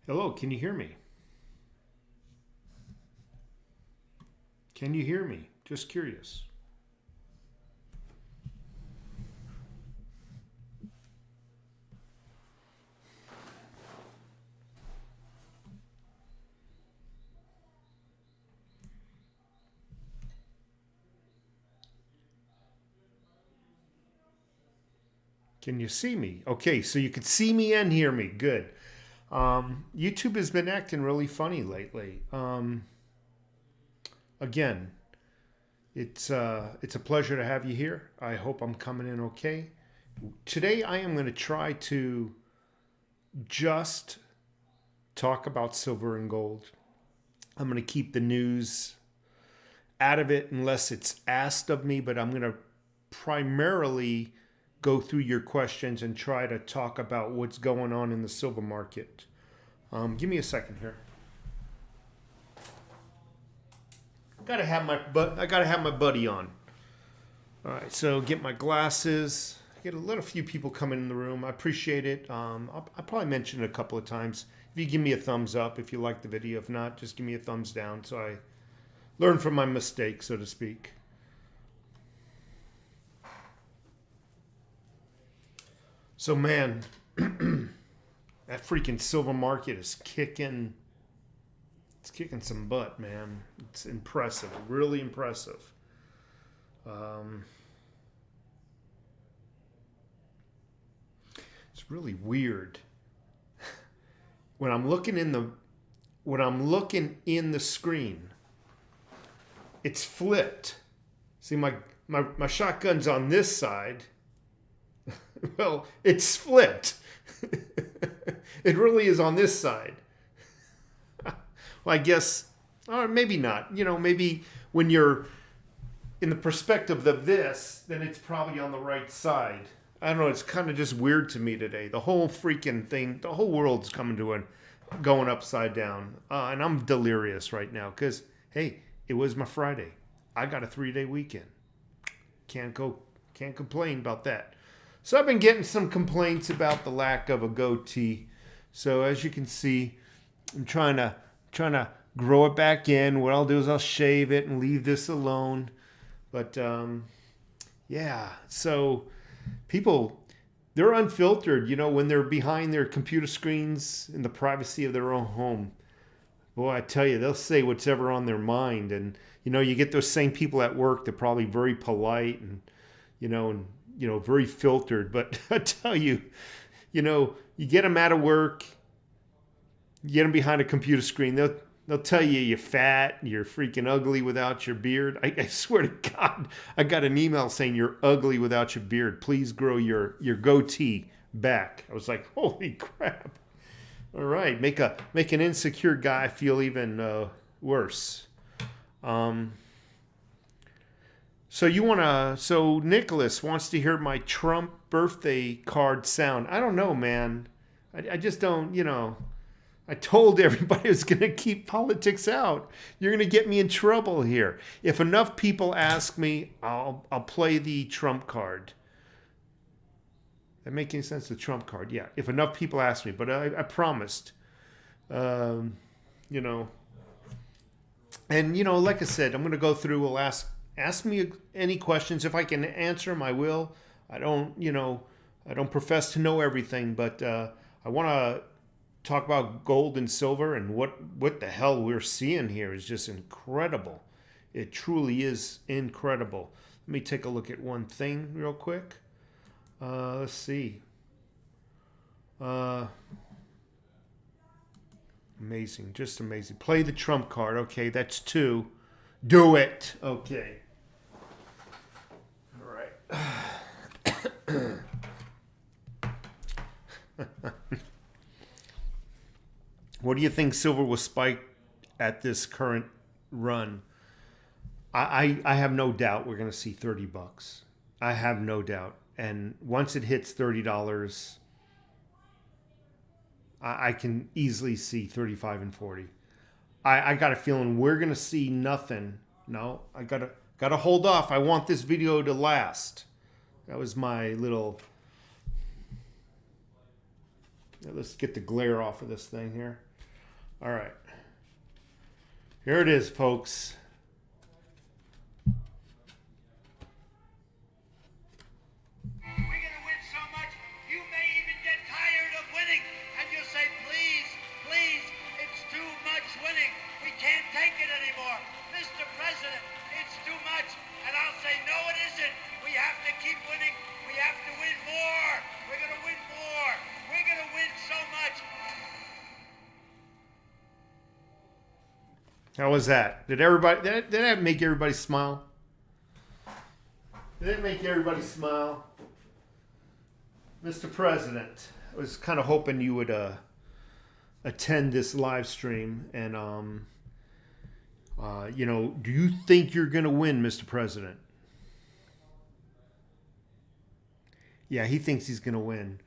Hello, can you hear me? Can you hear me? Just curious. Can you see me? Okay, so you can see me and hear me. Good. YouTube has been acting really funny lately. Again, it's a pleasure to have you here. I hope I'm coming in okay. Today I am going to try to just talk about silver and gold. I'm going to keep the news out of it unless it's asked of me, but I'm going to primarily go through your questions and try to talk about what's going on in the silver market. Give me a second here. I gotta have my buddy on. All right, so get my glasses. Get a little few people coming in the room. I appreciate it. I'll probably mention it a couple of times. If you give me a thumbs up if you like the video. If not, just give me a thumbs down so I learn from my mistakes, so to speak. So man, that freaking silver market is kicking. It's kicking some butt, man. It's impressive, really impressive. Um, it's really weird when I'm looking in the screen. It's flipped. See, my shotgun's on this side. Well, it's flipped. It really is on this side. Well, I guess, or maybe not. You know, maybe when you're in the perspective of this, then it's probably on the right side. I don't know. It's kind of just weird to me today. The whole freaking thing, the whole world's going upside down. And I'm delirious right now because, hey, it was my Friday. I got a 3-day weekend. Can't complain about that. So I've been getting some complaints about the lack of a goatee. So as you can see, I'm trying to grow it back in. What I'll do is I'll shave it and leave this alone. But yeah, so people, they're unfiltered, you know, when they're behind their computer screens in the privacy of their own home. Boy, I tell you, they'll say what's ever on their mind. And, you know, you get those same people at work. They're probably very polite and, very filtered. But I tell you, you get them out of work, you get them behind a computer screen, they'll tell you you're fat, you're freaking ugly without your beard. I swear to God, I got an email saying you're ugly without your beard. Please grow your goatee back. I was like, holy crap. All right, make an insecure guy feel even worse. So Nicholas wants to hear my Trump birthday card sound. I don't know, man. I just don't, I told everybody I was going to keep politics out. You're going to get me in trouble here. If enough people ask me, I'll play the Trump card. That make any sense? The Trump card, yeah. If enough people ask me, but I promised, And like I said, I'm going to go through. We'll ask me any questions. If I can answer them, I will. I don't profess to know everything, but I want to talk about gold and silver, and what the hell we're seeing here is just incredible. It truly is incredible. Let me take a look at one thing real quick. Let's see. Amazing, just amazing. Play the Trump card. Okay, that's 2. Do it. Okay. All right. What do you think silver will spike at this current run? I have no doubt we're going to see $30. I have no doubt. And once it hits $30, I can easily see 35 and 40. I got a feeling we're going to see nothing. No, I got to hold off. I want this video to last. That was my little... Let's get the glare off of this thing here. All right. Here it is, folks. We're going to win so much, you may even get tired of winning. And you'll say, please, please, it's too much winning. We can't take it anymore. Mr. President, it's too much. And I'll say, no, it isn't. We have to keep winning. We have to win more. We're going to win more. We're going to win so much. How was that? Did everybody? Did that make everybody smile? Did it make everybody smile? Mr. President, I was kind of hoping you would attend this live stream, and do you think you're going to win, Mr. President? Yeah, he thinks he's going to win.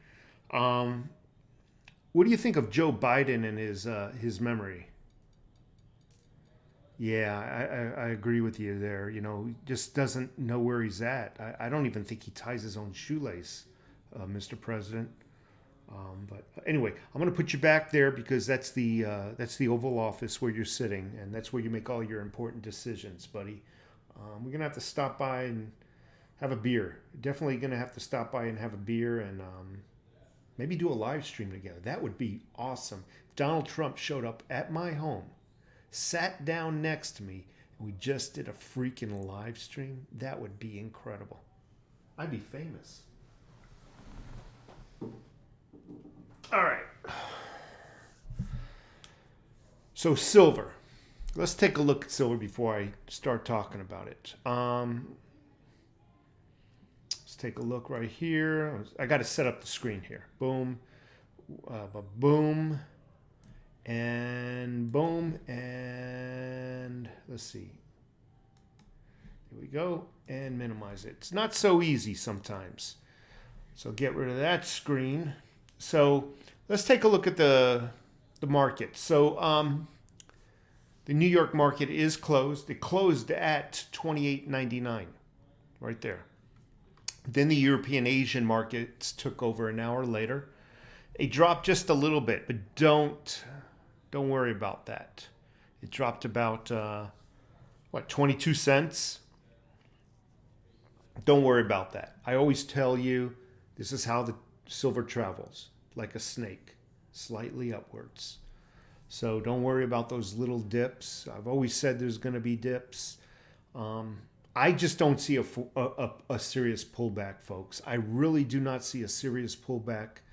What do you think of Joe Biden and his memory? Yeah, I agree with you there. You know, he just doesn't know where he's at. I don't even think he ties his own shoelace, Mr. President. But anyway, I'm going to put you back there because that's the Oval Office where you're sitting, and that's where you make all your important decisions, buddy. We're going to have to stop by and have a beer. Definitely going to have to stop by and have a beer and maybe do a live stream together. That would be awesome. If Donald Trump showed up at my home, sat down next to me, and we just did a freaking live stream, that would be incredible. I'd be famous. All right. So silver. Let's take a look at silver before I start talking about it. Let's take a look right here. I got to set up the screen here. Boom. Boom. And boom, and let's see. Here we go, and minimize it. It's not so easy sometimes. So get rid of that screen. So let's take a look at the market. So the New York market is closed. It closed at $28.99, right there. Then the European Asian markets took over an hour later. It dropped just a little bit, but don't worry about that. It dropped about, 22 cents? Don't worry about that. I always tell you, this is how the silver travels, like a snake, slightly upwards. So don't worry about those little dips. I've always said there's going to be dips. I just don't see a serious pullback, folks. I really do not see a serious pullback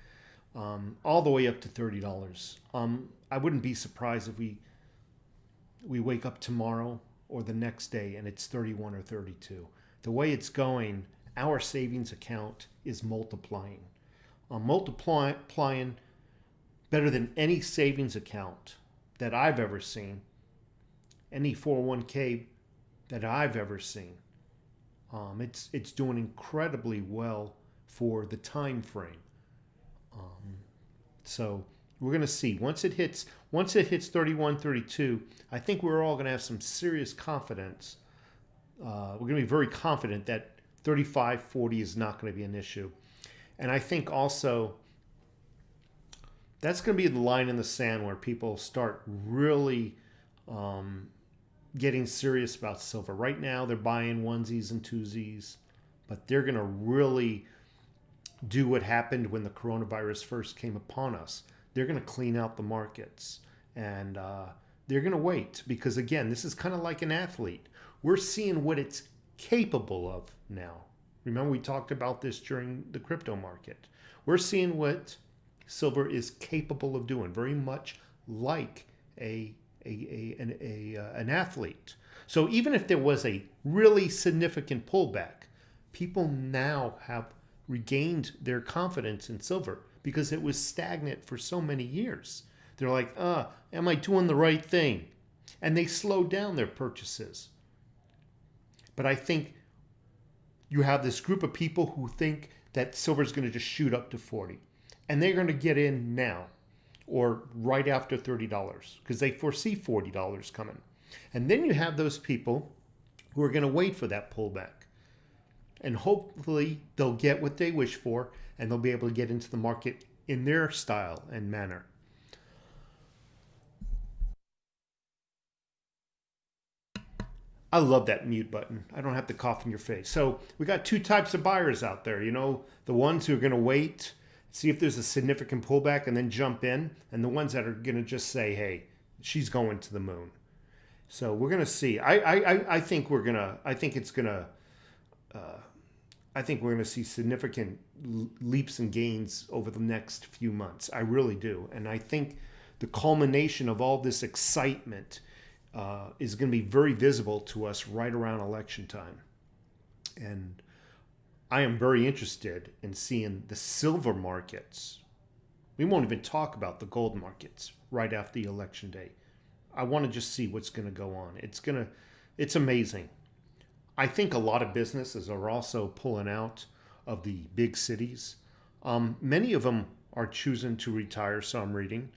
all the way up to $30. I wouldn't be surprised if we wake up tomorrow or the next day and it's 31 or 32. The way it's going, our savings account is multiplying. Multiplying better than any savings account that I've ever seen, any 401k that I've ever seen. It's doing incredibly well for the time frame. So we're going to see once it hits 31, 32, I think we're all going to have some serious confidence. We're going to be very confident that 35, 40 is not going to be an issue. And I think also that's going to be the line in the sand where people start really getting serious about silver. Right now they're buying onesies and twosies, but they're going to really do what happened when the coronavirus first came upon us. They're going to clean out the markets, and they're going to wait because, again, this is kind of like an athlete. We're seeing what it's capable of now. Remember, we talked about this during the crypto market. We're seeing what silver is capable of doing, very much like an athlete. So even if there was a really significant pullback, people now have regained their confidence in silver because it was stagnant for so many years. They're like, am I doing the right thing? And they slowed down their purchases. But I think you have this group of people who think that silver is going to just shoot up to 40. And they're going to get in now or right after $30 because they foresee $40 coming. And then you have those people who are going to wait for that pullback. And hopefully they'll get what they wish for and they'll be able to get into the market in their style and manner. I love that mute button. I don't have to cough in your face. So we got two types of buyers out there. You know, the ones who are going to wait, see if there's a significant pullback and then jump in, and the ones that are going to just say, hey, she's going to the moon. So we're going to see. I think we're going to, I think it's going to, I think we're going to see significant leaps and gains over the next few months. I really do. And I think the culmination of all this excitement is going to be very visible to us right around election time. And I am very interested in seeing the silver markets. We won't even talk about the gold markets right after the election day. I want to just see what's going to go on. It's amazing. I think a lot of businesses are also pulling out of the big cities. Many of them are choosing to retire, so I'm reading.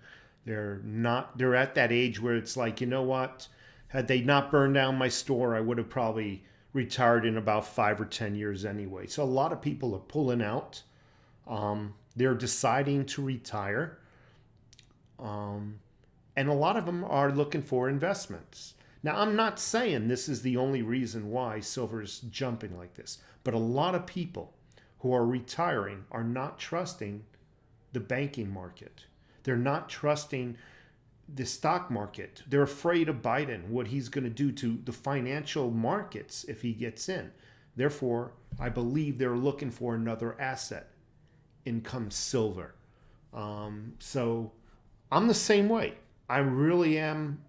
They're at that age where it's like, you know what? Had they not burned down my store, I would have probably retired in about 5 or 10 years anyway. So a lot of people are pulling out. They're deciding to retire. And a lot of them are looking for investments. Now, I'm not saying this is the only reason why silver is jumping like this, but a lot of people who are retiring are not trusting the banking market. They're not trusting the stock market. They're afraid of Biden, what he's going to do to the financial markets if he gets in. Therefore, I believe they're looking for another asset. In comes silver. So I'm the same way. I really am.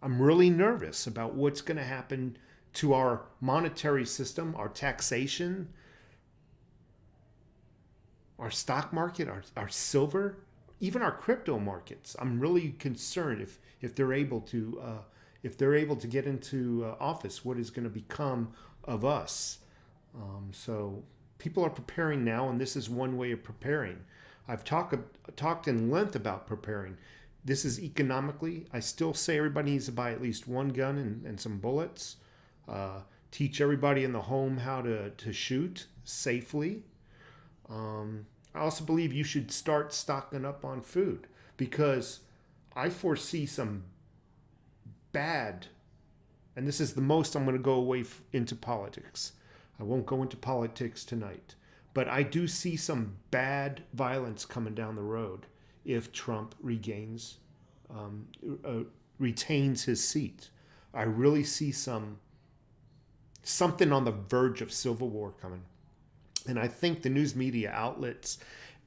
I'm really nervous about what's going to happen to our monetary system, our taxation, our stock market, our silver, even our crypto markets. I'm really concerned if they're able to get into office, what is going to become of us. So people are preparing now, and this is one way of preparing. I've talked in length about preparing. This is economically. I still say everybody needs to buy at least one gun and some bullets. Teach everybody in the home how to shoot safely. I also believe you should start stocking up on food because I foresee some bad, and this is the most I'm going to go away into politics. I won't go into politics tonight, but I do see some bad violence coming down the road if Trump retains his seat. I really see something on the verge of civil war coming. And I think the news media outlets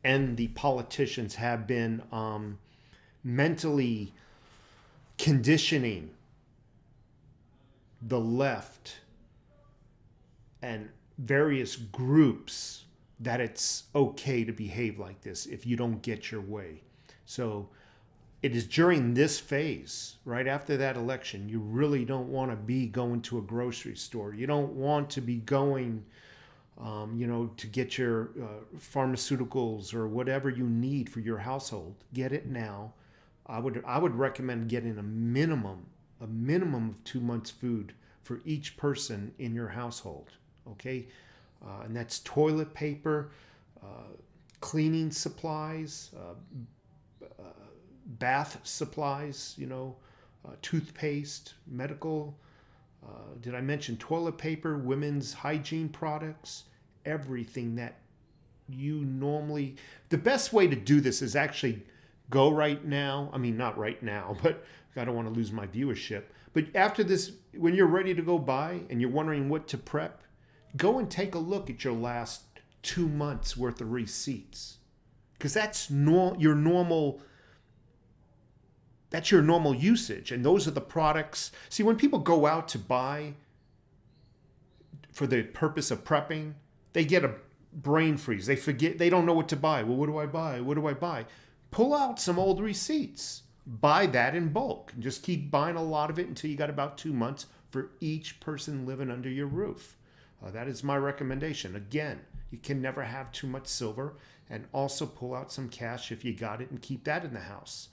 and the politicians have been mentally conditioning the left and various groups that it's okay to behave like this if you don't get your way. So it is during this phase, right after that election, you really don't want to be going to a grocery store. You don't want to be going, to get your pharmaceuticals or whatever you need for your household. Get it now. I would recommend getting a minimum of 2 months' food for each person in your household. Okay, and that's toilet paper, cleaning supplies, bath supplies, toothpaste, medical. Did I mention toilet paper, women's hygiene products, everything that you normally... The best way to do this is actually go right now. I mean, not right now, but I don't want to lose my viewership. But after this, when you're ready to go buy and you're wondering what to prep, go and take a look at your last 2 months worth of receipts. Because that's your normal... That's your normal usage. And those are the products. See, when people go out to buy for the purpose of prepping, they get a brain freeze. They forget, they don't know what to buy. Well, what do I buy? What do I buy? Pull out some old receipts. Buy that in bulk. And just keep buying a lot of it until you got about 2 months for each person living under your roof. That is my recommendation. Again, you can never have too much silver. And also pull out some cash if you got it and keep that in the house.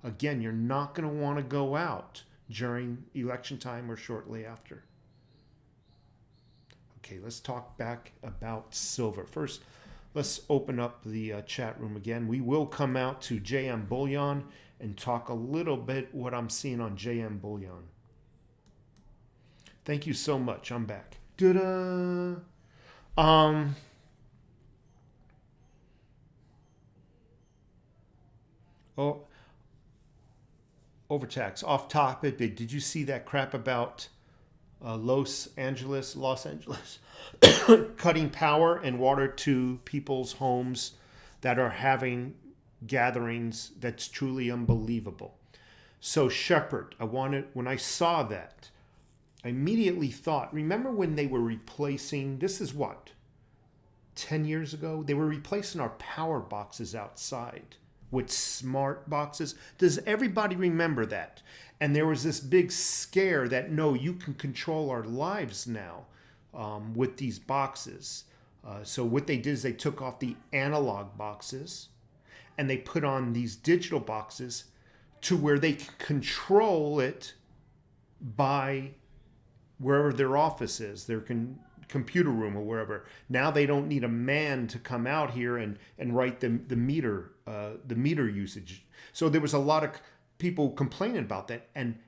Again, you're not going to want to go out during election time or shortly after. Okay, let's talk back about silver. First, let's open up the chat room again. We will come out to JM Bullion and talk a little bit what I'm seeing on JM Bullion. Thank you so much. I'm back. Ta-da! Um, oh, overtax. Off topic. Did you see that crap about Los Angeles, cutting power and water to people's homes that are having gatherings? That's truly unbelievable. So Shepherd, when I saw that, I immediately thought, remember when they were replacing, this is what, 10 years ago? They were replacing our power boxes outside with smart boxes. Does everybody remember that? And there was this big scare that, no, you can control our lives now with these boxes. So what they did is they took off the analog boxes and they put on these digital boxes to where they can control it by wherever their office is, their computer room or wherever. Now they don't need a man to come out here and write the meter usage. So there was a lot of people complaining about that, and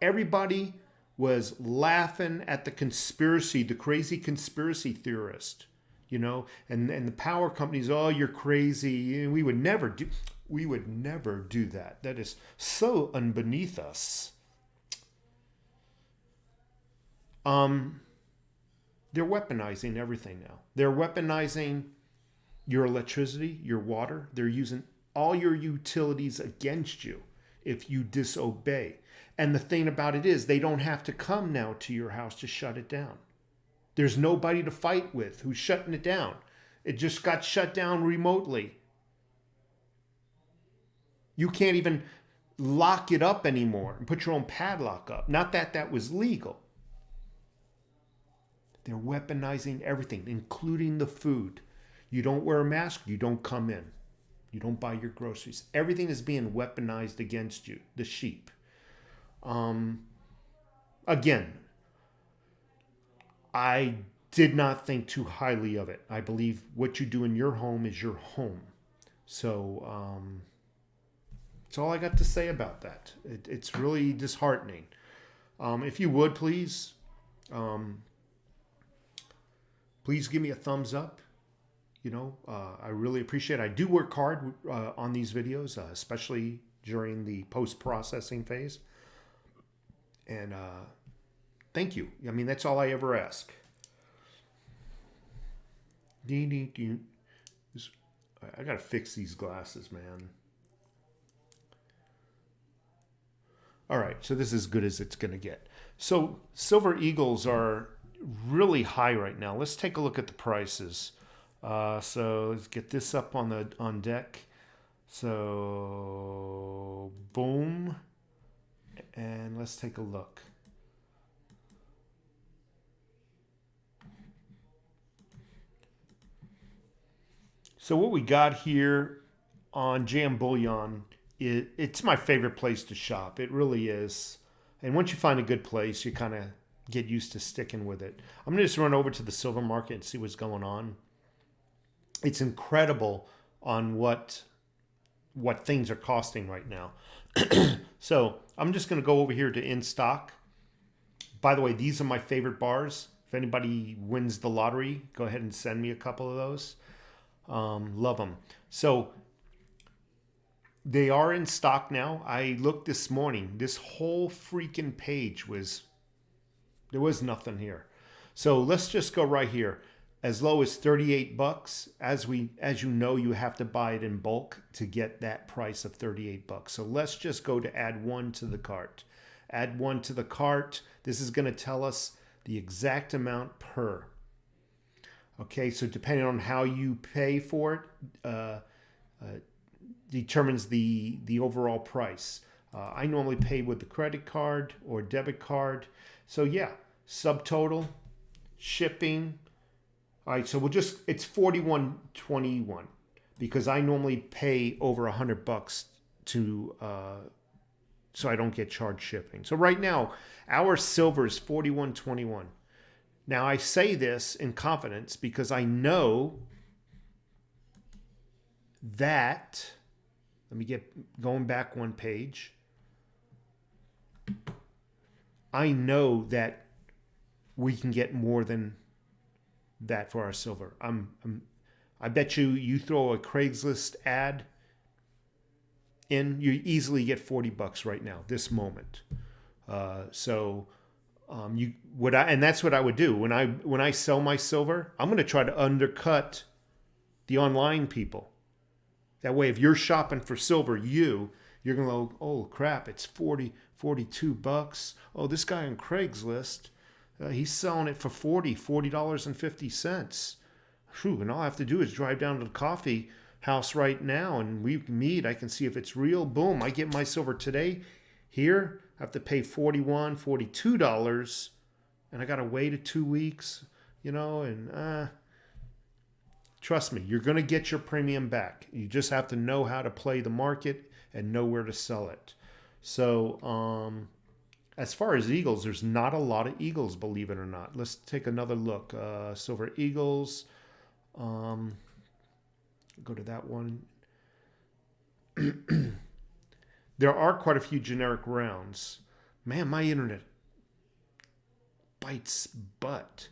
everybody was laughing at the crazy conspiracy theorist, and the power companies. Oh, you're crazy. We would never do that. That is so unbeneath us. They're weaponizing everything now. They're weaponizing your electricity, your water. They're using all your utilities against you if you disobey. And the thing about it is, they don't have to come now to your house to shut it down. There's nobody to fight with who's shutting it down. It just got shut down remotely. You can't even lock it up anymore and put your own padlock up. Not that that was legal. They're weaponizing everything, including the food. You don't wear a mask, you don't come in. You don't buy your groceries. Everything is being weaponized against you. The sheep. Again, I did not think too highly of it. I believe what you do in your home is your home. So that's all I got to say about that. It's really disheartening. If you would, please give me a thumbs up. I really appreciate it. I do work hard on these videos, especially during the post-processing phase. And thank you. I mean, that's all I ever ask. I got to fix these glasses, man. All right, so this is as good as it's going to get. So Silver Eagles are really high right now. Let's take a look at the prices. So let's get this up on deck. So boom, and let's take a look. So what we got here on JM Bullion, it's my favorite place to shop. It really is. And once you find a good place, you kind of get used to sticking with it. I'm going to just run over to the silver market and see what's going on. It's incredible on what things are costing right now. So I'm just going to go over here to in stock. By the way, these are my favorite bars. If anybody wins the lottery, go ahead and send me a couple of those. Love them. So they are in stock now. I looked this morning. This whole freaking page there was nothing here. So let's just go right here. As low as $38. As you know, you have to buy it in bulk to get that price of $38. So let's just go to add one to the cart. Add one to the cart. This is going to tell us the exact amount per. Okay, so depending on how you pay for it, determines the overall price. I normally pay with the credit card or debit card. So yeah, subtotal, shipping. All right, so it's $41.21 because I normally pay over $100 to so I don't get charged shipping. So right now, our silver is $41.21. Now I say this in confidence because I know that, let me get going back one page. I know that we can get more than that for our silver. I bet you throw a Craigslist ad in, you easily get $40 right now, this moment. And that's what I would do when I sell my silver. I'm going to try to undercut the online people. That way, if you're shopping for silver, you're going to go, oh crap, it's $42. Oh, this guy on Craigslist, he's selling it for $40.50. Whew, and all I have to do is drive down to the coffee house right now and we meet. I can see if it's real. Boom, I get my silver today. Here, I have to pay $42, and I got to wait 2 weeks, and trust me, you're going to get your premium back. You just have to know how to play the market and know where to sell it. So, as far as eagles, there's not a lot of eagles, believe it or not. Let's take another look. Silver eagles. Go to that one. There are quite a few generic rounds. Man, my internet bites butt.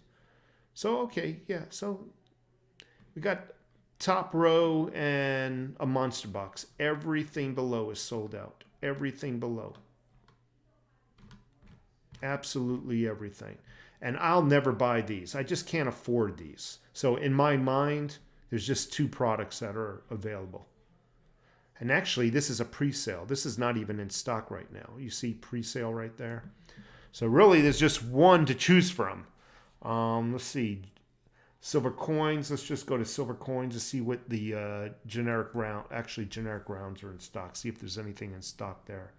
So, okay, yeah. So, we got top row and a monster box. Everything below is sold out. Everything below. Absolutely everything. And I'll never buy these. I just can't afford these. So, in my mind, there's just 2 products that are available. And actually, this is a pre-sale. This is not even in stock right now. You see pre-sale right there. So really, there's just one to choose from. Let's see. Silver coins. Let's just go to silver coins to see what the generic rounds are in stock. See if there's anything in stock there.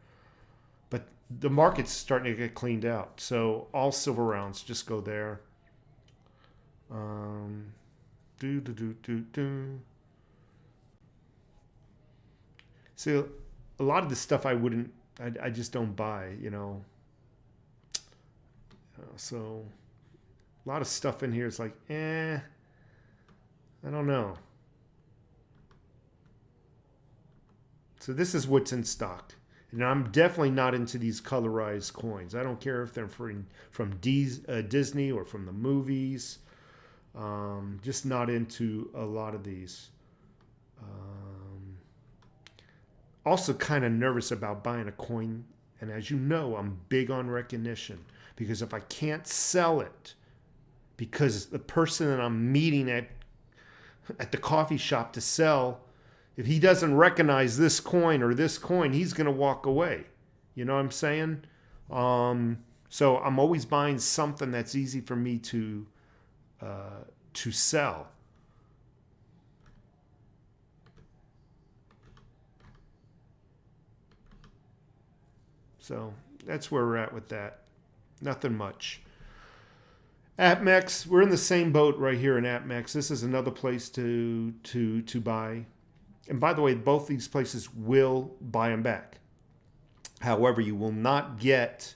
But the market's starting to get cleaned out. So all silver rounds, just go there. See, a lot of the stuff I just don't buy, So, a lot of stuff in here is like, I don't know. So this is what's in stock. And I'm definitely not into these colorized coins. I don't care if they're from Disney or from the movies. Just not into a lot of these. Also kind of nervous about buying a coin. And as you know, I'm big on recognition. Because if I can't sell it, because the person that I'm meeting at the coffee shop to sell, if he doesn't recognize this coin or this coin, he's going to walk away. You know what I'm saying? So I'm always buying something that's easy for me to sell. So that's where we're at with that. Nothing much. AppMex, we're in the same boat right here in AppMex. This is another place to buy. And by the way, both these places will buy them back. However, you will not get,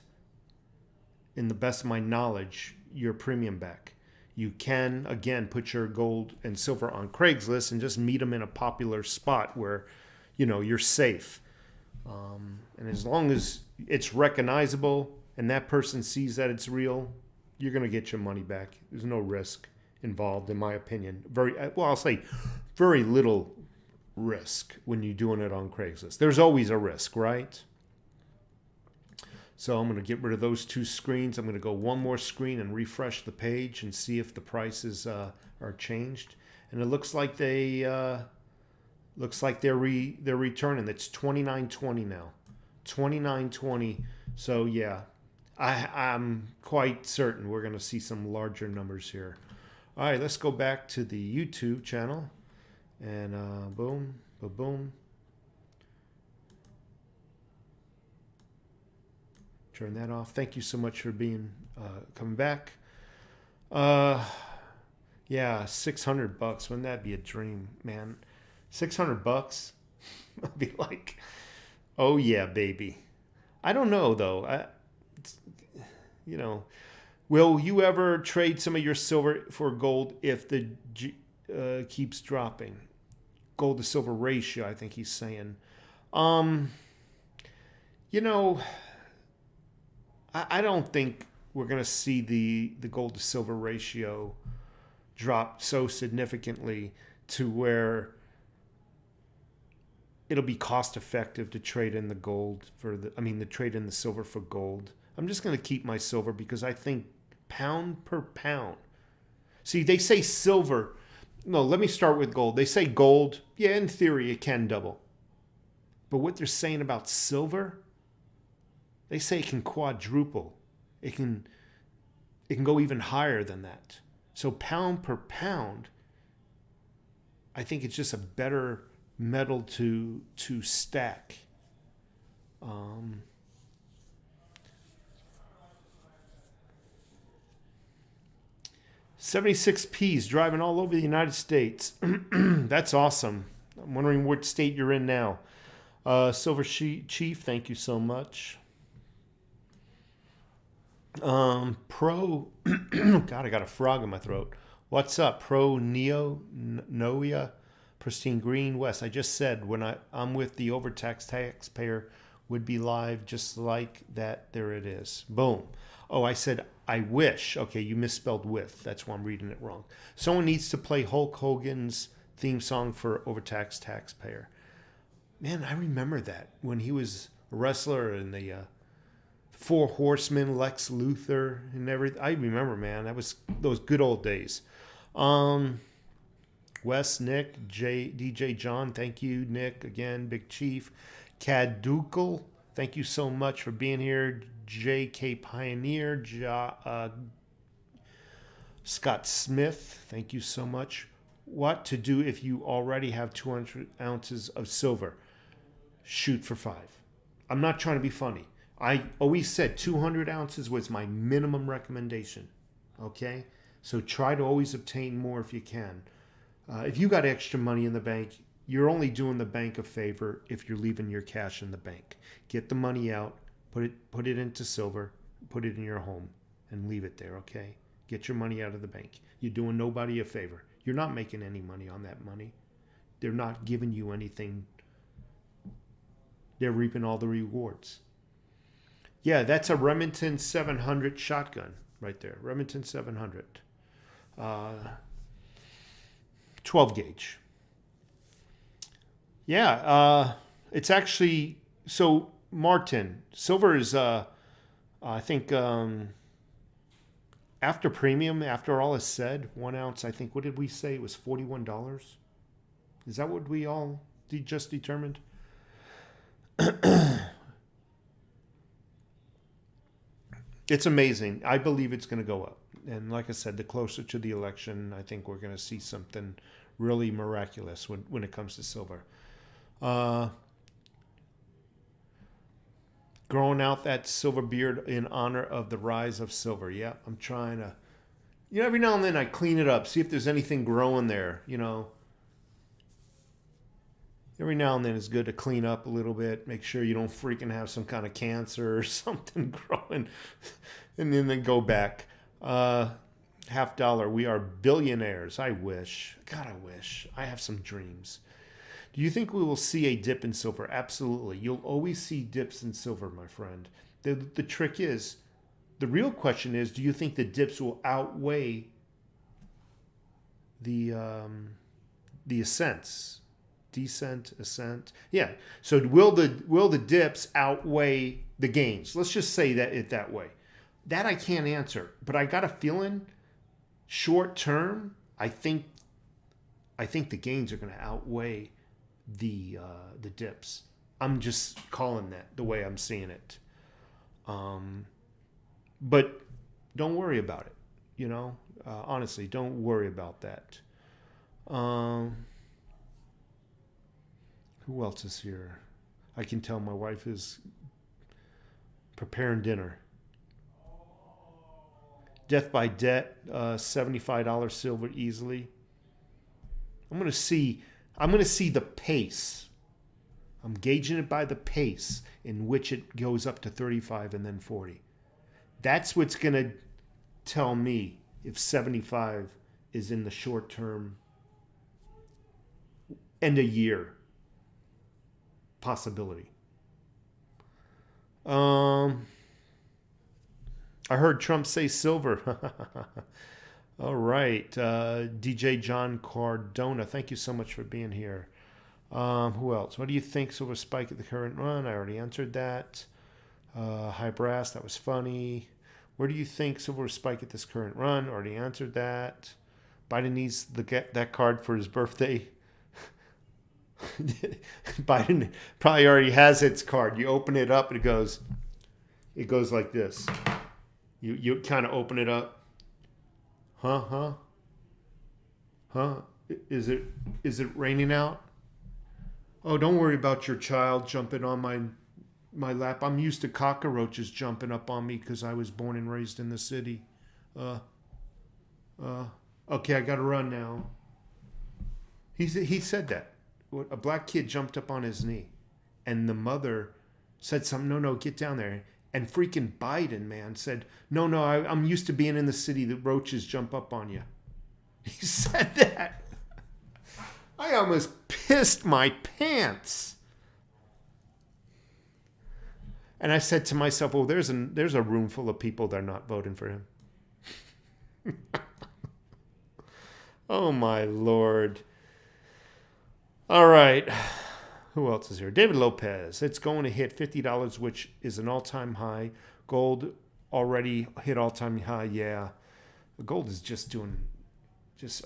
in the best of my knowledge, your premium back. You can, again, put your gold and silver on Craigslist and just meet them in a popular spot where, you're safe. And as long as it's recognizable and that person sees that it's real, you're going to get your money back. There's no risk involved, in my opinion. I'll say very little risk when you're doing it on Craigslist. There's always a risk, right? So I'm going to get rid of those 2 screens. I'm going to go one more screen and refresh the page and see if the prices are changed. And it looks like they're returning. It's $29.20 now. $29.20. So yeah, I'm quite certain we're going to see some larger numbers here. All right, let's go back to the YouTube channel. And boom, boom. Turn that off. Thank you so much for coming back. Yeah, $600. Wouldn't that be a dream, man? $600. I'd be like, oh yeah, baby. I don't know though. Will you ever trade some of your silver for gold if the keeps dropping? Gold to silver ratio, I think he's saying. I don't think we're going to see the gold to silver ratio drop so significantly to where it'll be cost effective to trade in the gold to trade in the silver for gold. I'm just going to keep my silver because I think pound per pound. See, they say silver. No, let me start with gold. They say gold, yeah, in theory, it can double. But what they're saying about silver, they say it can quadruple. It can go even higher than that. So pound per pound, I think it's just a better metal to stack. 76 P's driving all over the United States. That's awesome. I'm wondering what state you're in now. Silver Chief, thank you so much. Pro, God, I got a frog in my throat. What's up, Pro Noia, Pristine Green West? I just said when I'm with the overtaxed taxpayer would be live just like that. There it is. Boom. Oh, I said I wish. Okay, you misspelled with. That's why I'm reading it wrong. Someone needs to play Hulk Hogan's theme song for overtaxed taxpayer. Man, I remember that when he was a wrestler and the Four Horsemen, Lex Luthor, and everything. I remember, man. That was those good old days. Wes, Nick, DJ John, thank you. Nick, again, Big Chief. Caducal, thank you so much for being here. JK Pioneer, Scott Smith, thank you so much. What to do if you already have 200 ounces of silver? Shoot for 5. I'm not trying to be funny. I always said 200 ounces was my minimum recommendation. Okay? So try to always obtain more if you can. If you got extra money in the bank, you're only doing the bank a favor if you're leaving your cash in the bank. Get the money out, put it into silver, put it in your home, and leave it there, okay? Get your money out of the bank. You're doing nobody a favor. You're not making any money on that money. They're not giving you anything. They're reaping all the rewards. Yeah, that's a Remington 700 shotgun right there. Remington 700. 12 gauge. Yeah, it's actually, so Martin, silver is, I think, after premium, after all is said, 1 ounce, I think, what did we say? It was $41. Is that what we all just determined? It's amazing. I believe it's going to go up. And like I said, the closer to the election, I think we're going to see something really miraculous when it comes to silver. Growing out that silver beard in honor of the rise of silver. Yeah, I'm trying to, every now and then I clean it up, see if there's anything growing there, Every now and then it's good to clean up a little bit, make sure you don't freaking have some kind of cancer or something growing, and then go back. $50. We are billionaires. I wish. God, I wish. I have some dreams. Do you think we will see a dip in silver? Absolutely. You'll always see dips in silver, my friend. The trick is, the real question is, do you think the dips will outweigh the ascents? Descent, ascent. Yeah. So will the dips outweigh the gains? Let's just say that way. That I can't answer, but I got a feeling short term, I think the gains are going to outweigh the dips. I'm just calling that the way I'm seeing it. But don't worry about it. Honestly, don't worry about that. Who else is here? I can tell my wife is preparing dinner. Death by debt, $75 silver easily. I'm gonna see the pace. I'm gauging it by the pace in which it goes up to 35 and then 40. That's what's gonna tell me if 75 is in the short term end of year possibility. I heard Trump say silver. All right. DJ John Cardona, thank you so much for being here. Who else? What do you think silver spike at the current run? I already answered that. High brass, that was funny. Where do you think silver will spike at this current run? Already answered that. Biden needs that card for his birthday. Biden probably already has its card. You open it up, it goes like this. You kind of open it up. Huh? Is it raining out? Oh, don't worry about your child jumping on my lap. I'm used to cockroaches jumping up on me because I was born and raised in the city. Okay, I gotta run now. He said that. A black kid jumped up on his knee, and the mother said something. No, get down there. And freaking Biden, man, said, no, I'm used to being in the city. The roaches jump up on you. He said that. I almost pissed my pants. And I said to myself, well, there's a room full of people that are not voting for him. Oh, my Lord. All right. Who else is here? David Lopez. It's going to hit $50, which is an all-time high. Gold already hit all-time high. Yeah. Gold is just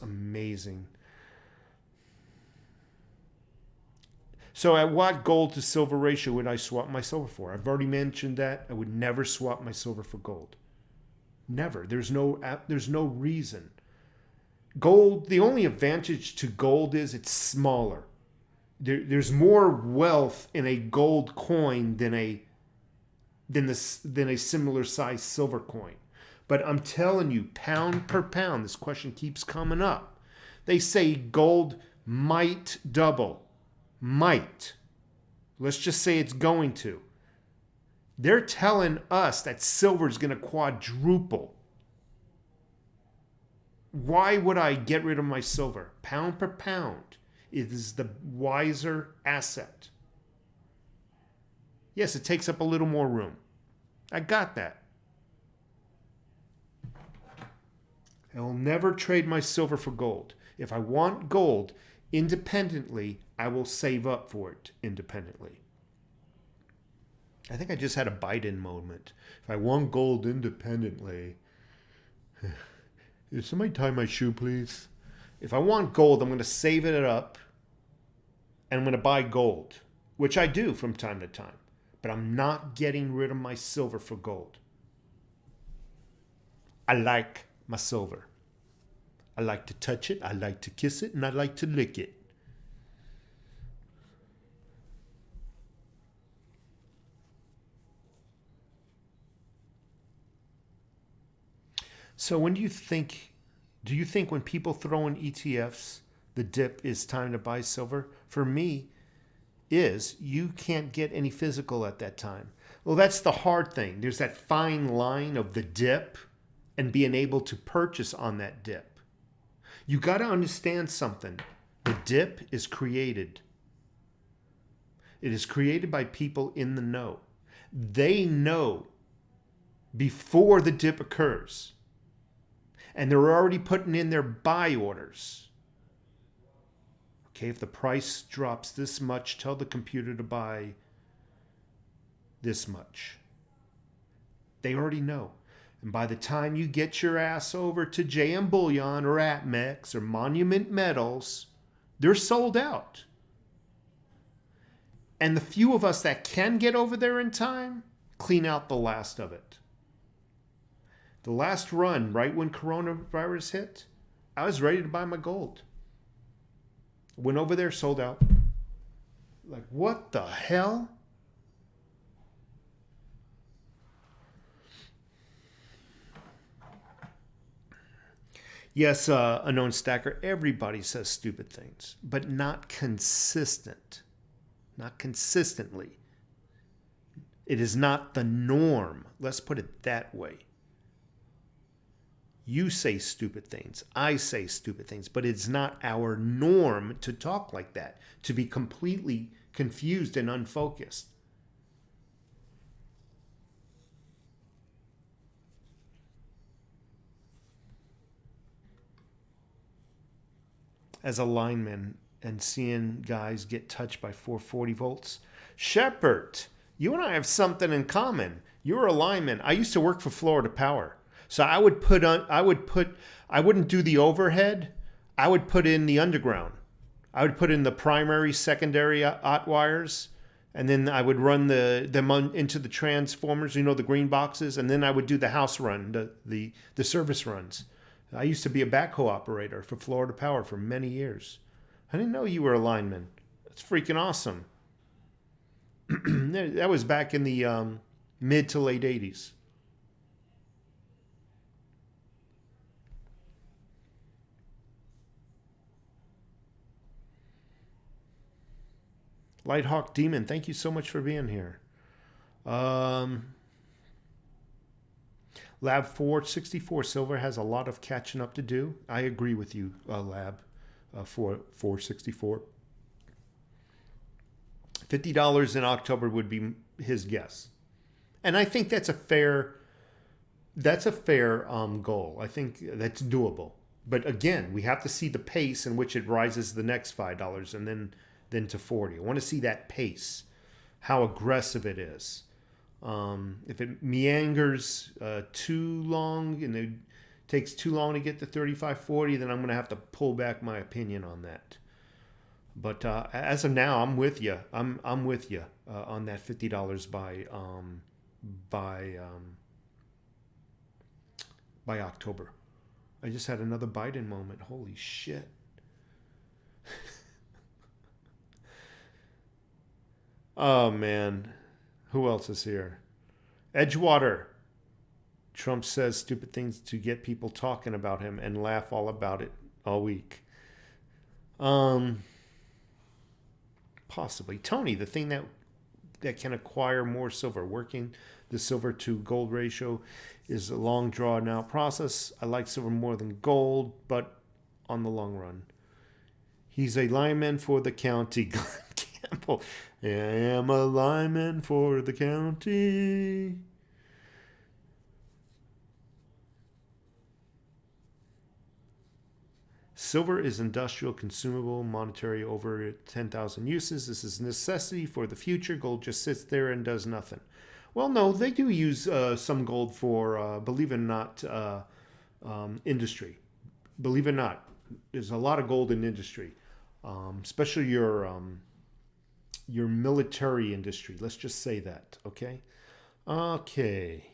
amazing. So at what gold to silver ratio would I swap my silver for? I've already mentioned that. I would never swap my silver for gold. Never. There's no reason. Gold, the only advantage to gold is it's smaller. There's more wealth in a gold coin than a similar size silver coin. But I'm telling you, pound per pound, this question keeps coming up. They say gold might double. Might. Let's just say it's going to. They're telling us that silver is going to quadruple. Why would I get rid of my silver? Pound per pound. It is the wiser asset. Yes, it takes up a little more room. I got that. I'll never trade my silver for gold. If I want gold independently, I will save up for it independently. I think I just had a Biden moment. If I want gold independently, somebody tie my shoe, please? If I want gold, I'm going to save it up and I'm going to buy gold, which I do from time to time. But I'm not getting rid of my silver for gold. I like my silver. I like to touch it, I like to kiss it, and I like to lick it. So when do you think when people throw in ETFs, the dip is time to buy silver? For me, you can't get any physical at that time. Well, that's the hard thing. There's that fine line of the dip and being able to purchase on that dip. You got to understand something. The dip is created. It is created by people in the know. They know before the dip occurs. And they're already putting in their buy orders. Okay, if the price drops this much, tell the computer to buy this much. They already know. And by the time you get your ass over to JM Bullion or APMEX or Monument Metals, they're sold out. And the few of us that can get over there in time, clean out the last of it. The last run, right when coronavirus hit, I was ready to buy my gold. Went over there, sold out. Like, what the hell? Yes, unknown stacker, everybody says stupid things, but not consistent. Not consistently. It is not the norm. Let's put it that way. You say stupid things. I say stupid things. But it's not our norm to talk like that, to be completely confused and unfocused. as a lineman and seeing guys get touched by 440 volts. Shepard, you and I have something in common. You're a lineman. I used to work for Florida Power. So I wouldn't do the overhead. I would put in the underground. I would put in the primary, secondary hot wires, and then I would run them into the transformers, the green boxes, and then I would do the house run, the service runs. I used to be a backhoe operator for Florida Power for many years. I didn't know you were a lineman. That's freaking awesome. That was back in the mid to late 80s. Lighthawk Demon, thank you so much for being here. Lab 464 Silver has a lot of catching up to do. I agree with you, Lab 464. $50 in October would be his guess, and I think that's a fair goal. I think that's doable. But again, we have to see the pace in which it rises the next $5 and then to 40. I want to see that pace, how aggressive it is. If it meanders too long and it takes too long to get to 35.40, then I'm going to have to pull back my opinion on that. But as of now, I'm with you. I'm with you on that $50 by October. I just had another Biden moment. Holy shit. Oh, man. Who else is here? Edgewater. Trump says stupid things to get people talking about him and laugh all about it all week. Possibly. Tony, the thing that can acquire more silver. Working the silver to gold ratio is a long drawn out process. I like silver more than gold, but on the long run. He's a lineman for the county. Campbell. I am a lineman for the county. Silver is industrial, consumable, monetary over 10,000 uses. This is a necessity for the future. Gold just sits there and does nothing. Well, no, they do use some gold for, believe it or not, industry. Believe it or not, there's a lot of gold in industry, especially your military industry. Let's just say that, okay? Okay.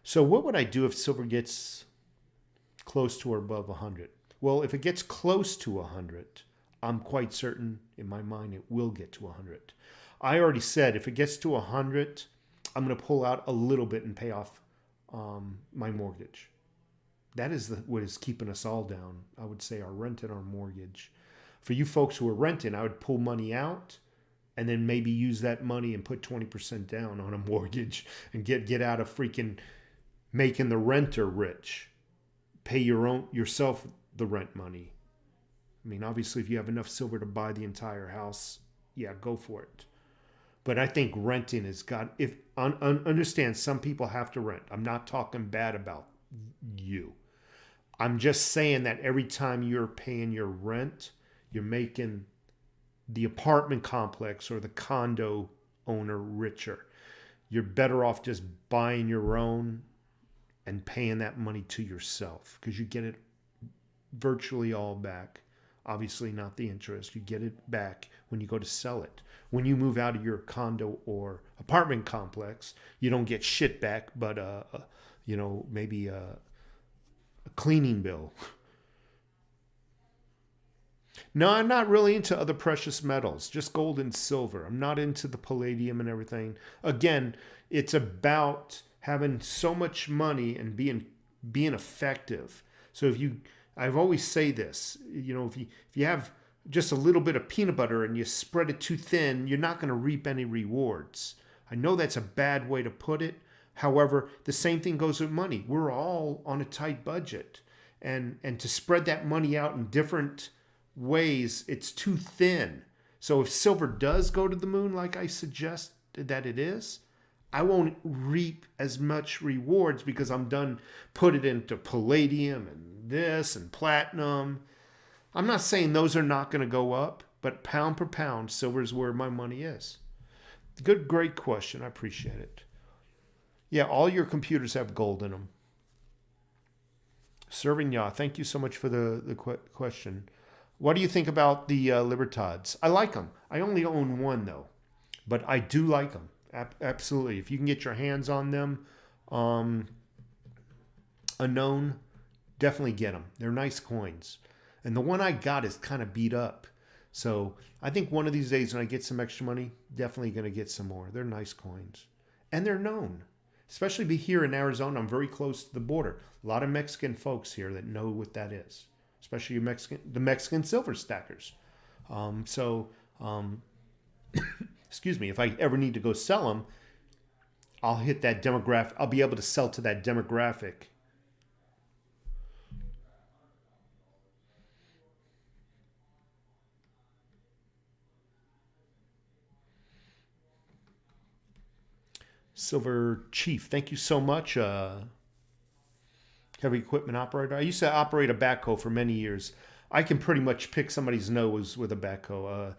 So what would I do if silver gets close to or above 100? Well, if it gets close to 100, I'm quite certain in my mind it will get to 100. I already said if it gets to 100, I'm going to pull out a little bit and pay off my mortgage. That is what is keeping us all down. I would say our rent and our mortgage. For you folks who are renting, I would pull money out and then maybe use that money and put 20% down on a mortgage and get out of freaking making the renter rich. Pay yourself the rent money. I mean, obviously, if you have enough silver to buy the entire house, yeah, go for it. But I think renting has got, understand some people have to rent. I'm not talking bad about you. I'm just saying that every time you're paying your rent, you're making the apartment complex or the condo owner richer. You're better off just buying your own and paying that money to yourself because you get it virtually all back. Obviously not the interest. You get it back when you go to sell it. When you move out of your condo or apartment complex, you don't get shit back, but maybe a cleaning bill. No, I'm not really into other precious metals, just gold and silver. I'm not into the palladium and everything. Again, it's about having so much money and being effective. So I've always say this, if you have just a little bit of peanut butter and you spread it too thin, you're not going to reap any rewards. I know that's a bad way to put it. However, the same thing goes with money. We're all on a tight budget. And to spread that money out in different ways, it's too thin. So if silver does go to the moon like I suggest that it is, I won't reap as much rewards because I'm done put it into palladium and this and platinum. I'm not saying those are not going to go up, but pound per pound, silver is where my money is. Good, great question. I appreciate it. Yeah, all your computers have gold in them. Serving Ya, thank you so much for the question. What do you think about the Libertads? I like them. I only own one though, but I do like them. Absolutely. If you can get your hands on them, unknown, definitely get them. They're nice coins. And the one I got is kind of beat up. So I think one of these days when I get some extra money, definitely going to get some more. They're nice coins. And they're known. Especially be here in Arizona. I'm very close to the border. A lot of Mexican folks here that know what that is. Especially the Mexican silver stackers. Excuse me, if I ever need to go sell them, I'll hit that demographic. I'll be able to sell to that demographic. Silver Chief, thank you so much. Heavy equipment operator. I used to operate a backhoe for many years. I can pretty much pick somebody's nose with a backhoe.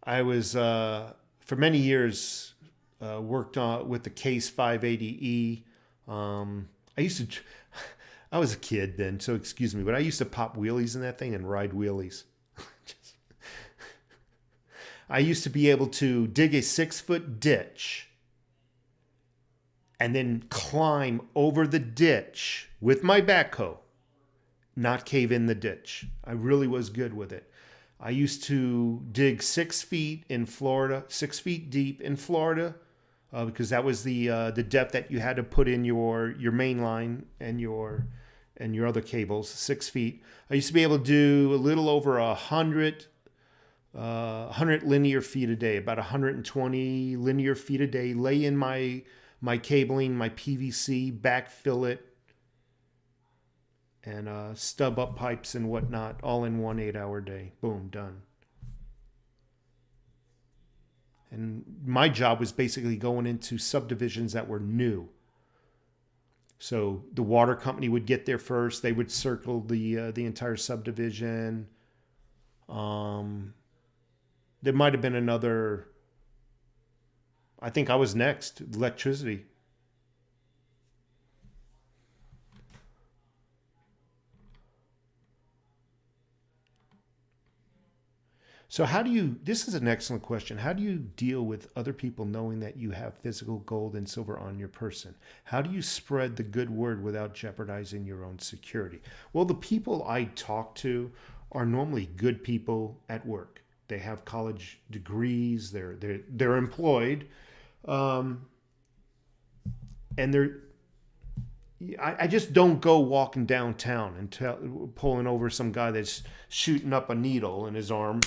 I was, for many years, worked on with the Case 580E. I was a kid then, so excuse me, but I used to pop wheelies in that thing and ride wheelies. I used to be able to dig a 6-foot ditch and then climb over the ditch with my backhoe, not cave in the ditch. I really was good with it. I used to dig 6 feet in Florida, 6 feet deep in Florida, because that was the depth that you had to put in your main line and your other cables, 6 feet. I used to be able to do a little over 100 linear feet a day, about 120 linear feet a day, lay in my cabling, my PVC, backfill it, and stub up pipes and whatnot, all in one 8-hour day. Boom, done. And my job was basically going into subdivisions that were new. So the water company would get there first. They would circle the entire subdivision. There might have been another. I think I was next. Electricity. So this is an excellent question. How do you deal with other people knowing that you have physical gold and silver on your person? How do you spread the good word without jeopardizing your own security? Well, the people I talk to are normally good people at work. They have college degrees. They're employed, and I just don't go walking downtown and pulling over some guy that's shooting up a needle in his arm.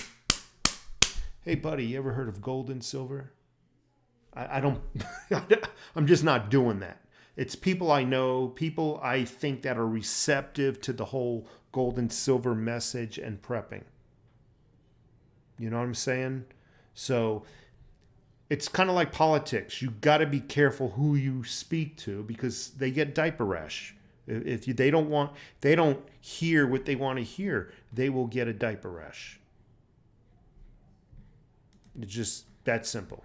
Hey, buddy, you ever heard of gold and silver? I don't. I'm just not doing that. It's people I know, people I think that are receptive to the whole gold and silver message and prepping. You know what I'm saying? So it's kind of like politics. You got to be careful who you speak to because they get diaper rash. If they don't hear what they want to hear, they will get a diaper rash. It's just that simple.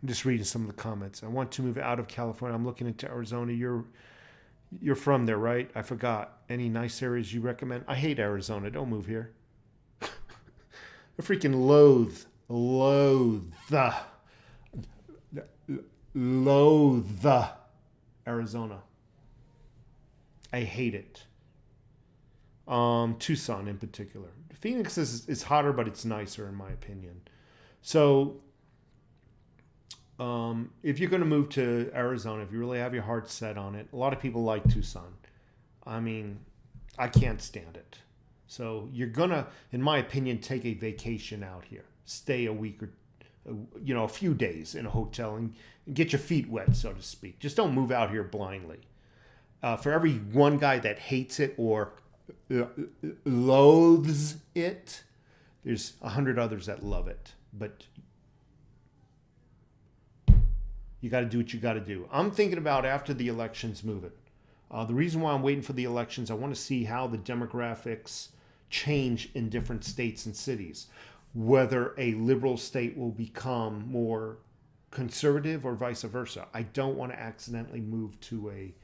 I'm just reading some of the comments. I want to move out of California. I'm looking into Arizona. You're from there, right? I forgot. Any nice areas you recommend? I hate Arizona. Don't move here. I freaking loathe Arizona. I hate it. Tucson in particular. Phoenix is hotter, but it's nicer in my opinion. So if you're going to move to Arizona, if you really have your heart set on it, a lot of people like Tucson. I mean, I can't stand it. So you're going to, in my opinion, take a vacation out here. Stay a week or, a few days in a hotel and get your feet wet, so to speak. Just don't move out here blindly. For every one guy that hates it or loathes it. There's 100 others that love it, but you got to do what you got to do. I'm thinking about after the elections moving. The reason why I'm waiting for the elections, I want to see how the demographics change in different states and cities. Whether a liberal state will become more conservative or vice versa. I don't want to accidentally move to a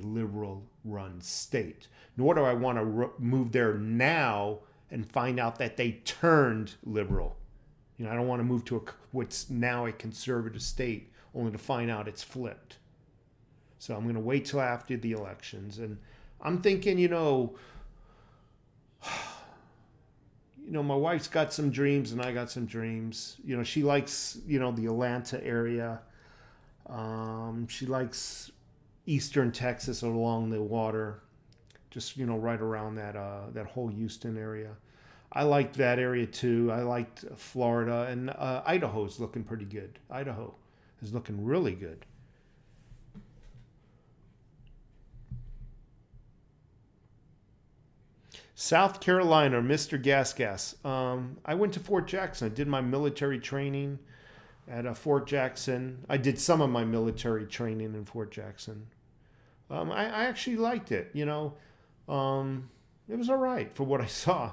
liberal run state. Nor do I want to move there now and find out that they turned liberal. You know, I don't want to move to what's now a conservative state only to find out it's flipped. So I'm going to wait till after the elections. And I'm thinking, my wife's got some dreams and I got some dreams. She likes, the Atlanta area. She likes eastern Texas along the water, just, right around that whole Houston area. I liked that area too. I liked Florida, and Idaho's looking pretty good. Idaho is looking really good. South Carolina, Mr. Gas. I went to Fort Jackson. I did my military training at Fort Jackson. I did some of my military training in Fort Jackson. I actually liked it. It was all right for what I saw.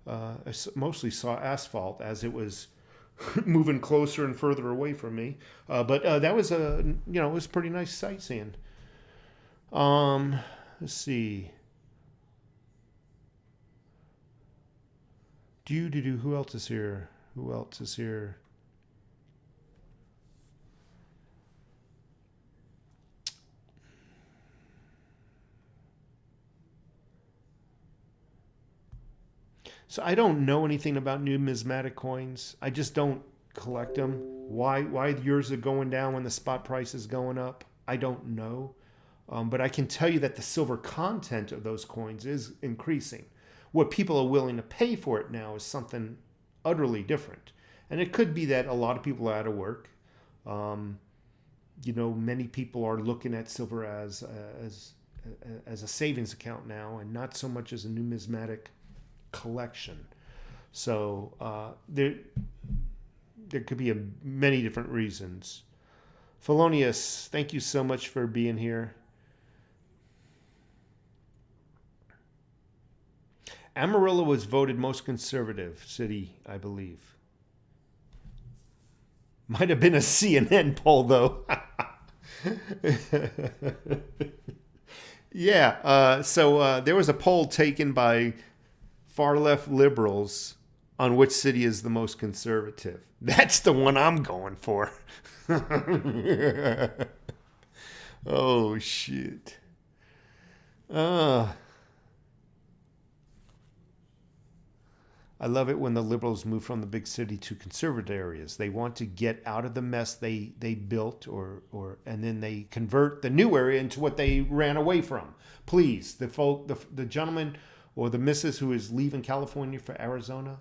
I mostly saw asphalt as it was moving closer and further away from me. But that was it was pretty nice sightseeing. Let's see. Who else is here? So I don't know anything about numismatic coins. I just don't collect them. Why yours are going down when the spot price is going up? I don't know. But I can tell you that the silver content of those coins is increasing. What people are willing to pay for it now is something utterly different. And it could be that a lot of people are out of work. Many people are looking at silver as a savings account now and not so much as a numismatic collection. So there could be many different reasons. Felonius, thank you so much for being here. Amarillo was voted most conservative city, I believe. Might have been a CNN poll, though. Yeah, so there was a poll taken by far-left liberals on which city is the most conservative. That's the one I'm going for. Oh, shit. I love it when the liberals move from the big city to conservative areas. They want to get out of the mess they built, and then they convert the new area into what they ran away from. Please, the gentleman or the missus who is leaving California for Arizona,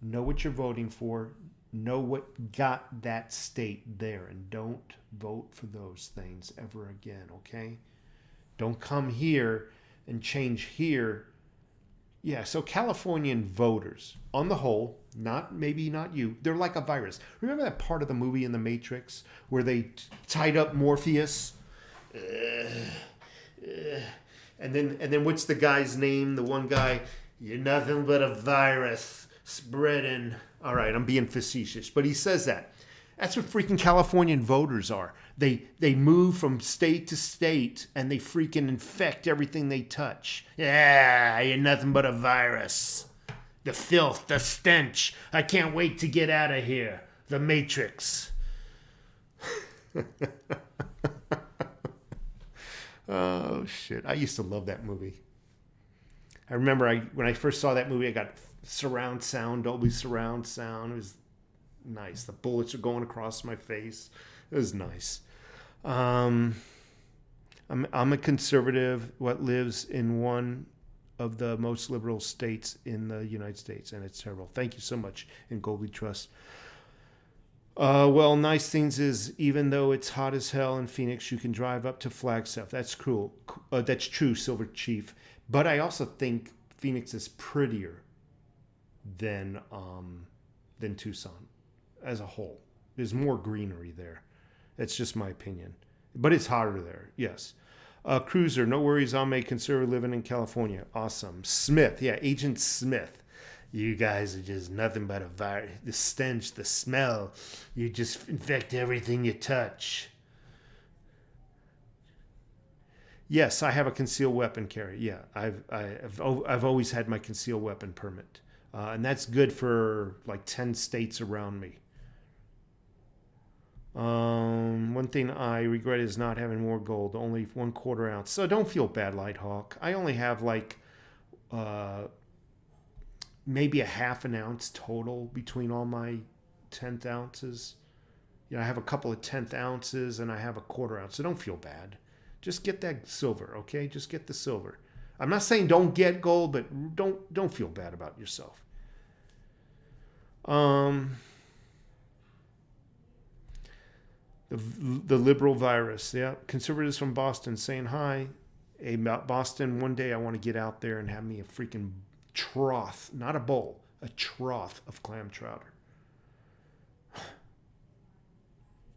know what you're voting for. Know what got that state there, and don't vote for those things ever again, okay? Don't come here and change here. Yeah, so Californian voters, on the whole, maybe not you, they're like a virus. Remember that part of the movie in The Matrix where they tied up Morpheus? And then what's the guy's name? The one guy, you're nothing but a virus spreading. All right, I'm being facetious, but he says that. That's what freaking Californian voters are. They move from state to state and they freaking infect everything they touch. Yeah, you're nothing but a virus. The filth, the stench. I can't wait to get out of here. The Matrix. Oh, shit. I used to love that movie. I remember when I first saw that movie, I got surround sound, Dolby surround sound. It was nice. The bullets are going across my face. It was nice. I'm a conservative what lives in one of the most liberal states in the United States, and it's terrible. Thank you so much, in Goldie Trust. Well, nice things is even though it's hot as hell in Phoenix, you can drive up to Flagstaff. That's cool. That's true, Silver Chief. But I also think Phoenix is prettier than Tucson as a whole. There's more greenery there. That's just my opinion. But it's hotter there. Yes. Cruiser, no worries. I may consider living in California. Awesome. Smith, yeah, Agent Smith. You guys are just nothing but a virus. The stench, the smell. You just infect everything you touch. Yes, I have a concealed weapon carry. Yeah, I've always had my concealed weapon permit, and that's good for like 10 states around me. One thing I regret is not having more gold, only 1/4 ounce. So don't feel bad, Lighthawk. I only have like uh, maybe a half an ounce total between all my 10th ounces. You know, I have a couple of 10th ounces and I have a 1/4 ounce. So don't feel bad. Just get that silver, okay? Just get the silver. I'm not saying don't get gold, but don't feel bad about yourself. Um, the liberal virus, yeah. Conservatives from Boston saying hi. Hey, Boston, one day I want to get out there and have me a freaking trough, not a bowl, a trough of clam chowder.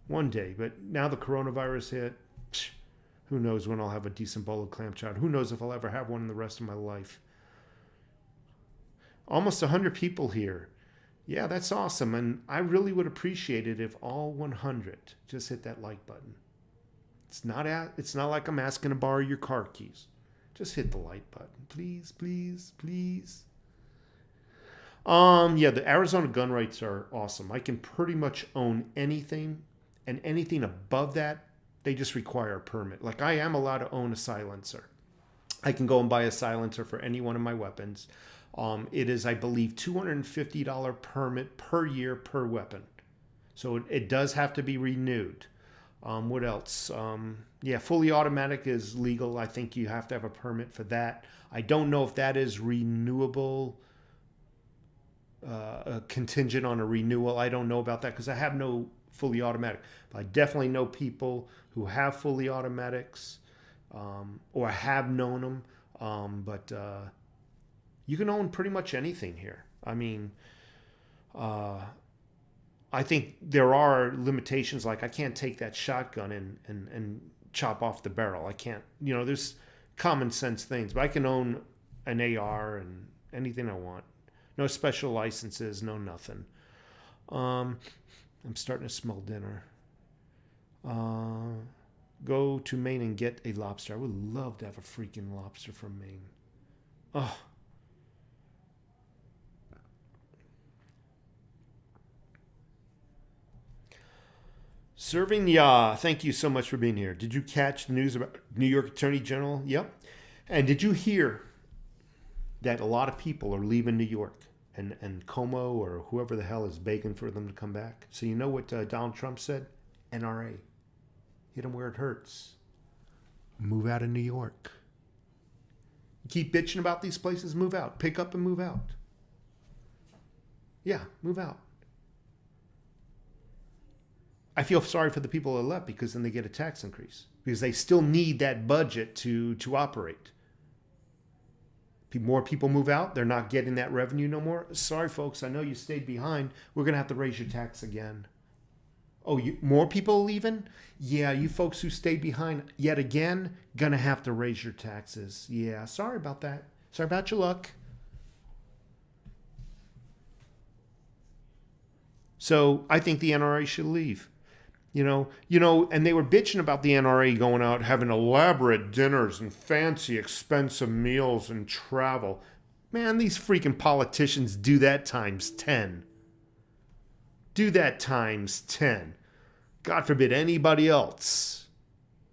One day, but now the coronavirus hit. Who knows when I'll have a decent bowl of clam chowder? Who knows if I'll ever have one in the rest of my life? Almost 100 people here. Yeah, that's awesome. And I really would appreciate it if all 100 just hit that like button. It's not like I'm asking to borrow your car keys. Just hit the like button. Please, please, please. Yeah, the Arizona gun rights are awesome. I can pretty much own anything, and anything above that, they just require a permit. Like I am allowed to own a silencer. I can go and buy a silencer for any one of my weapons. It is, I believe, $250 permit per year per weapon. So it does have to be renewed. What else? Yeah, fully automatic is legal. I think you have to have a permit for that. I don't know if that is renewable, contingent on a renewal. I don't know about that because I have no fully automatic. But I definitely know people who have fully automatics, or have known them. But you can own pretty much anything here. I mean, I think there are limitations. Like I can't take that shotgun and chop off the barrel. I can't. You know, there's common sense things, but I can own an AR and anything I want. No special licenses, no nothing. I'm starting to smell dinner. Go to Maine and get a lobster. I would love to have a freaking lobster from Maine. Oh. Serving Ya, thank you so much for being here. Did you catch the news about New York Attorney General? Yep. And did you hear that a lot of people are leaving New York? And Como or whoever the hell is begging for them to come back. So you know what Donald Trump said? NRA. Hit them where it hurts. Move out of New York. You keep bitching about these places, move out. Pick up and move out. Yeah, move out. I feel sorry for the people that left because then they get a tax increase. Because they still need that budget to operate. More people move out. They're not getting that revenue no more. Sorry, folks. I know you stayed behind. We're going to have to raise your tax again. Oh, more people leaving? Yeah, you folks who stayed behind yet again, going to have to raise your taxes. Yeah, sorry about that. Sorry about your luck. So I think the NRA should leave. You know, and they were bitching about the NRA going out, having elaborate dinners and fancy, expensive meals and travel. Man, these freaking politicians do that times 10. Do that times 10. God forbid anybody else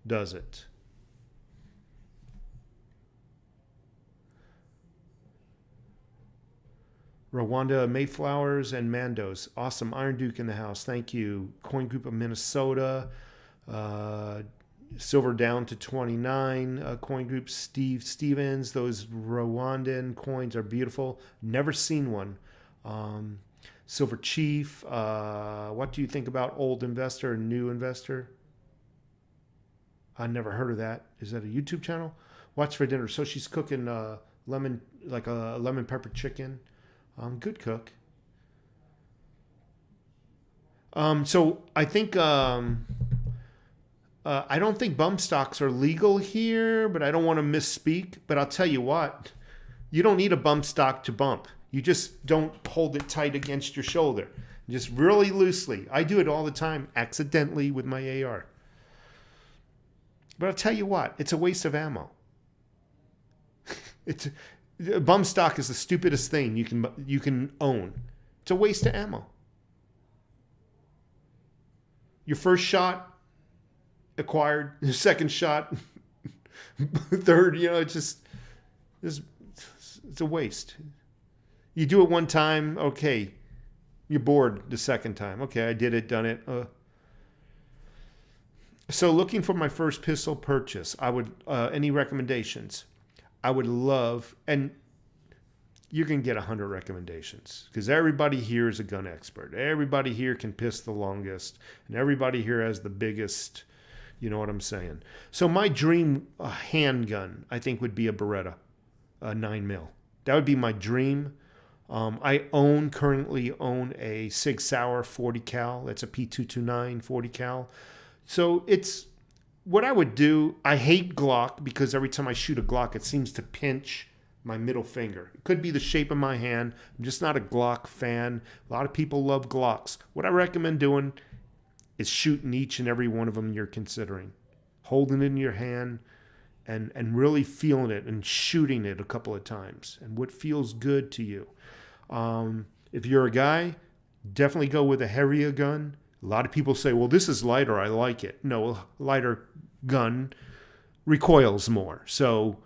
does it. Rwanda, Mayflowers, and Mandos. Awesome. Iron Duke in the house. Thank you. Coin Group of Minnesota. Silver down to 29. Coin Group Steve Stevens. Those Rwandan coins are beautiful. Never seen one. Silver Chief, what do you think about old investor and new investor? I never heard of that. Is that a YouTube channel? Watch for dinner. So she's cooking lemon, like a lemon pepper chicken. Good cook. So I think I don't think bump stocks are legal here, but I don't want to misspeak. But I'll tell you what, you don't need a bump stock to bump. You just don't hold it tight against your shoulder. Just really loosely. I do it all the time, accidentally with my AR. But I'll tell you what, it's a waste of ammo. A bump stock is the stupidest thing you can own. It's a waste of ammo. Your first shot acquired, your second shot, third, it's a waste. You do it one time, okay. You're bored the second time. Okay, I did it, done it. So looking for my first pistol purchase, I would, any recommendations? I would love, and you're going to get 100 recommendations because everybody here is a gun expert. Everybody here can piss the longest, and everybody here has the biggest, you know what I'm saying? So my dream handgun, I think, would be a Beretta, a 9mm. That would be my dream. I currently own a Sig Sauer 40 cal. That's a P229 40 cal. So it's what I would do. I hate Glock because every time I shoot a Glock, it seems to pinch my middle finger. It could be the shape of my hand. I'm just not a Glock fan. A lot of people love Glocks. What I recommend doing is shooting each and every one of them you're considering. Holding it in your hand and really feeling it and shooting it a couple of times. And what feels good to you. If you're a guy, definitely go with a heavier gun. A lot of people say, well, this is lighter. I like it. No, a lighter gun recoils more. So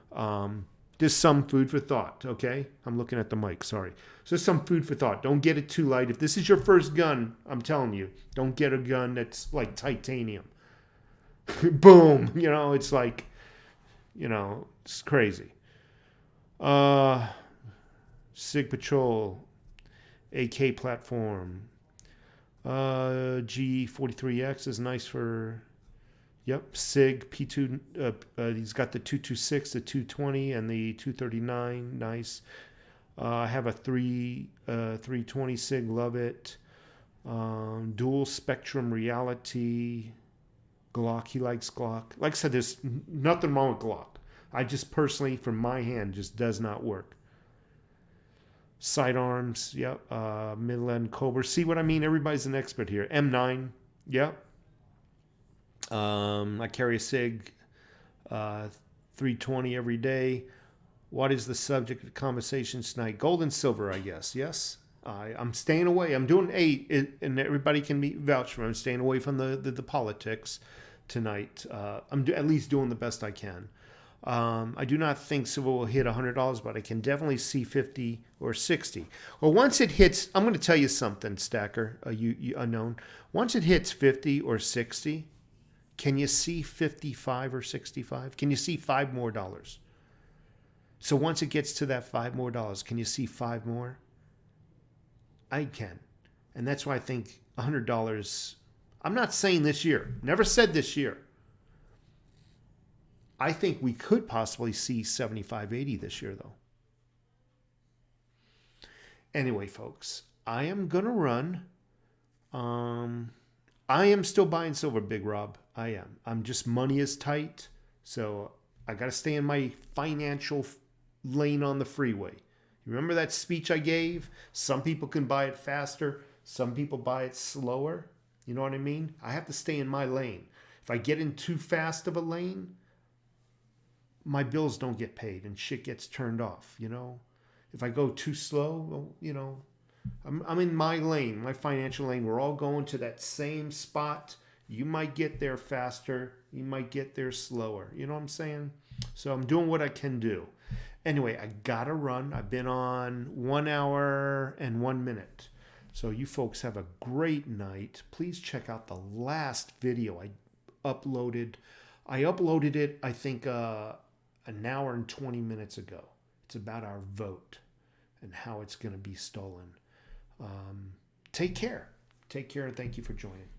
just some food for thought, okay? I'm looking at the mic, sorry. So some food for thought. Don't get it too light. If this is your first gun, I'm telling you, don't get a gun that's like titanium. Boom. It's like, it's crazy. Sig Patrol, AK platform. G43X is nice for, Sig P2. He's got the 226, the 220, and the 239. Nice. I have a 320 Sig. Love it. Dual Spectrum Reality. Glock. He likes Glock. Like I said, there's nothing wrong with Glock. I just personally, from my hand, just does not work. Sidearms, Midland Cobra. See what I mean? Everybody's an expert here. M9, I carry a Sig 320 every day. What is the subject of the conversation tonight? Gold and silver, I guess. Yes, I'm staying away. I'm doing 8, and everybody can vouch for me. I'm staying away from the politics tonight. I'm at least doing the best I can. I do not think silver will hit $100, but I can definitely see 50 or 60. Well, once it hits, I'm going to tell you something, Stacker, you unknown. Once it hits 50 or 60, can you see 55 or 65? Can you see $5 more? So once it gets to that $5 more, can you see 5 more? I can. And that's why I think $100, I'm not saying this year, never said this year. I think we could possibly see 75, 80 this year, though. Anyway, folks, I am going to run. I am still buying silver, Big Rob. I am. I'm just, money is tight. So I got to stay in my financial lane on the freeway. You remember that speech I gave? Some people can buy it faster. Some people buy it slower. You know what I mean? I have to stay in my lane. If I get in too fast of a lane, my bills don't get paid and shit gets turned off, If I go too slow, well, I'm in my lane, my financial lane. We're all going to that same spot. You might get there faster. You might get there slower. You know what I'm saying? So I'm doing what I can do. Anyway, I gotta run. I've been on 1 hour and 1 minute. So you folks have a great night. Please check out the last video I uploaded. I uploaded it, I think, an hour and 20 minutes ago. It's about our vote and how it's going to be stolen. take care. Take care, and thank you for joining.